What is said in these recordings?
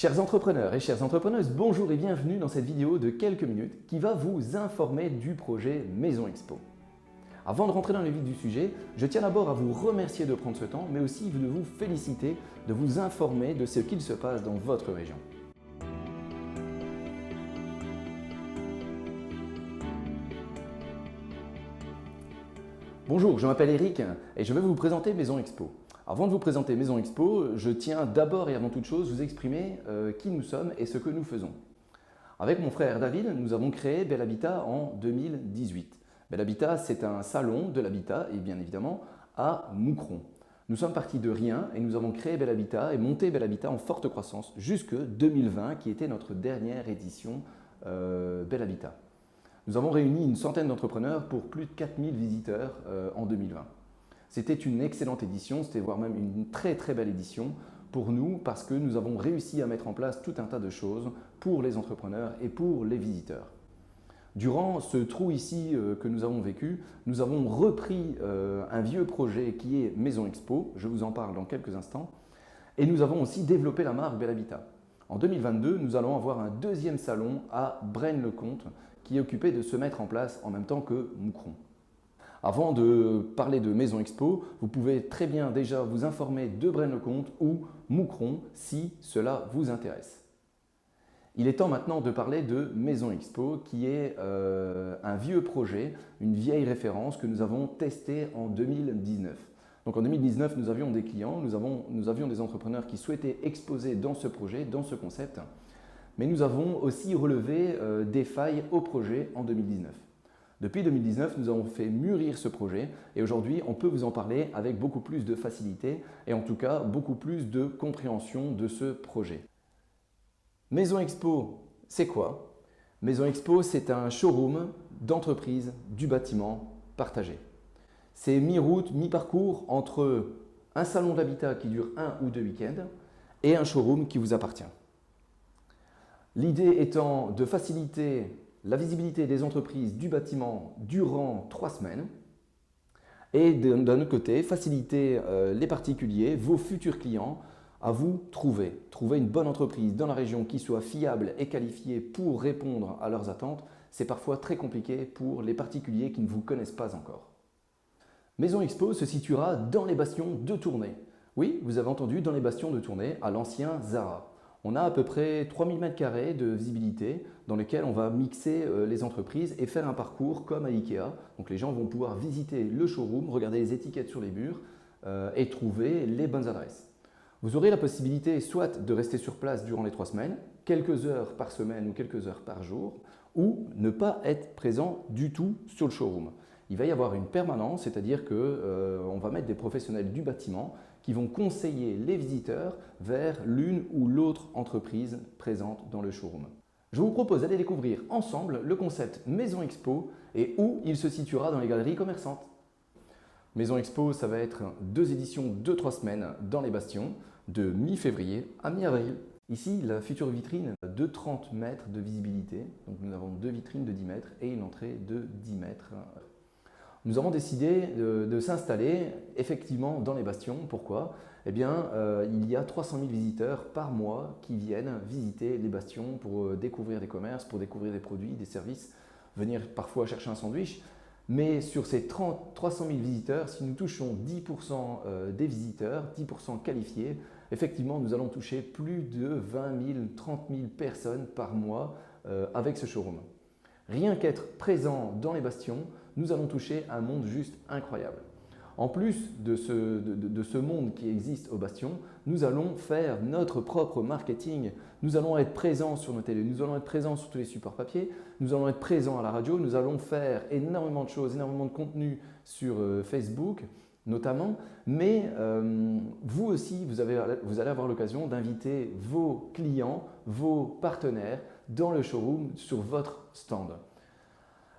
Chers entrepreneurs et chères entrepreneuses, bonjour et bienvenue dans cette vidéo de quelques minutes qui va vous informer du projet Maison Expo. Avant de rentrer dans le vif du sujet, je tiens d'abord à vous remercier de prendre ce temps, mais aussi de vous féliciter, de vous informer de ce qu'il se passe dans votre région. Bonjour, je m'appelle Eric et je vais vous présenter Maison Expo. Avant de vous présenter Maison Expo, je tiens d'abord et avant toute chose vous exprimer qui nous sommes et ce que nous faisons. Avec mon frère David, nous avons créé Bel Habitat en 2018. Bel Habitat, c'est un salon de l'habitat et bien évidemment à Moucron. Nous sommes partis de rien et nous avons créé Bel Habitat et monté Bel Habitat en forte croissance jusque 2020 qui était notre dernière édition Bel Habitat. Nous avons réuni une centaine d'entrepreneurs pour plus de 4000 visiteurs en 2020. C'était une excellente édition, c'était voire même une très belle édition pour nous parce que nous avons réussi à mettre en place tout un tas de choses pour les entrepreneurs et pour les visiteurs. Durant ce trou ici que nous avons vécu, nous avons repris un vieux projet qui est Maison Expo, je vous en parle dans quelques instants, et nous avons aussi développé la marque Bel Habitat. En 2022, nous allons avoir un deuxième salon à Braine-le-Comte qui est occupé de se mettre en place en même temps que Moucron. Avant de parler de Maison Expo, vous pouvez très bien déjà vous informer de Braine-le-Comte ou Moucron si cela vous intéresse. Il est temps maintenant de parler de Maison Expo qui est un vieux projet, une vieille référence que nous avons testé en 2019. Donc en 2019, nous avions des clients, nous avions des entrepreneurs qui souhaitaient exposer dans ce projet, dans ce concept, mais nous avons aussi relevé des failles au projet en 2019. Depuis 2019, nous avons fait mûrir ce projet et aujourd'hui, on peut vous en parler avec beaucoup plus de facilité et en tout cas beaucoup plus de compréhension de ce projet. Maison Expo, c'est quoi? Maison Expo, c'est un showroom d'entreprise du bâtiment partagé. C'est mi-route, mi-parcours entre un salon d'habitat qui dure 1 ou 2 week-ends et un showroom qui vous appartient. L'idée étant de faciliter la visibilité des entreprises du bâtiment durant 3 semaines et d'un autre côté, faciliter les particuliers, vos futurs clients, à vous trouver une bonne entreprise dans la région qui soit fiable et qualifiée pour répondre à leurs attentes. C'est parfois très compliqué pour les particuliers qui ne vous connaissent pas encore. Maison Expo se situera dans les bastions de Tournai. Oui, vous avez entendu, dans les bastions de Tournai, à l'ancien Zara. On a à peu près 3000 m² de visibilité dans lesquels on va mixer les entreprises et faire un parcours comme à Ikea. Donc les gens vont pouvoir visiter le showroom, regarder les étiquettes sur les murs et trouver les bonnes adresses. Vous aurez la possibilité soit de rester sur place durant les 3 semaines, quelques heures par semaine ou quelques heures par jour, ou ne pas être présent du tout sur le showroom. Il va y avoir une permanence, c'est-à-dire qu'on va mettre des professionnels du bâtiment qui vont conseiller les visiteurs vers l'une ou l'autre entreprise présente dans le showroom. Je vous propose d'aller découvrir ensemble le concept Maison Expo et où il se situera dans les galeries commerçantes. Maison Expo, ça va être 2 éditions de 3 semaines dans les bastions, de mi-février à mi-avril. Ici, la future vitrine de 30 mètres de visibilité. Donc nous avons 2 vitrines de 10 mètres et une entrée de 10 mètres. Nous avons décidé de s'installer effectivement dans les bastions. Pourquoi? Eh bien, il y a 300 000 visiteurs par mois qui viennent visiter les bastions pour découvrir des commerces, pour découvrir des produits, des services, venir parfois chercher un sandwich. Mais sur ces 300 000 visiteurs, si nous touchons 10% des visiteurs, 10% qualifiés, effectivement, nous allons toucher plus de 20 000, 30 000 personnes par mois avec ce showroom. Rien qu'être présent dans les bastions, nous allons toucher un monde juste incroyable. En plus de ce monde qui existe au bastion, nous allons faire notre propre marketing. Nous allons être présents sur nos télés, nous allons être présents sur tous les supports papier, nous allons être présents à la radio, nous allons faire énormément de choses, énormément de contenu sur Facebook notamment, mais vous aussi, vous allez avoir l'occasion d'inviter vos clients, vos partenaires dans le showroom sur votre stand.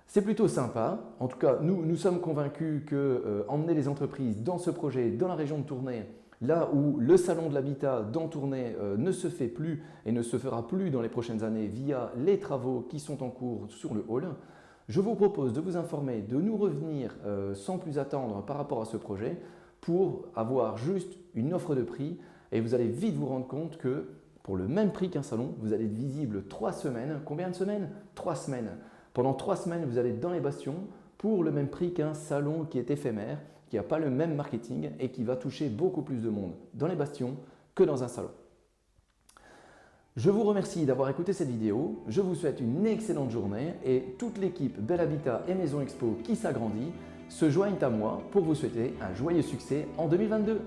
C'est plutôt sympa. En tout cas, nous sommes convaincus que emmener les entreprises dans ce projet, dans la région de Tournai, là où le salon de l'habitat dans Tournai ne se fait plus et ne se fera plus dans les prochaines années via les travaux qui sont en cours sur le hall, je vous propose de vous informer, de nous revenir sans plus attendre par rapport à ce projet pour avoir juste une offre de prix et vous allez vite vous rendre compte que Pour le même prix qu'un salon, vous allez être visible 3 semaines. Combien de semaines? 3 semaines. Pendant 3 semaines, vous allez être dans les bastions pour le même prix qu'un salon qui est éphémère, qui n'a pas le même marketing et qui va toucher beaucoup plus de monde dans les bastions que dans un salon. Je vous remercie d'avoir écouté cette vidéo. Je vous souhaite une excellente journée et toute l'équipe Bel Habitat et Maison Expo qui s'agrandit se joignent à moi pour vous souhaiter un joyeux succès en 2022.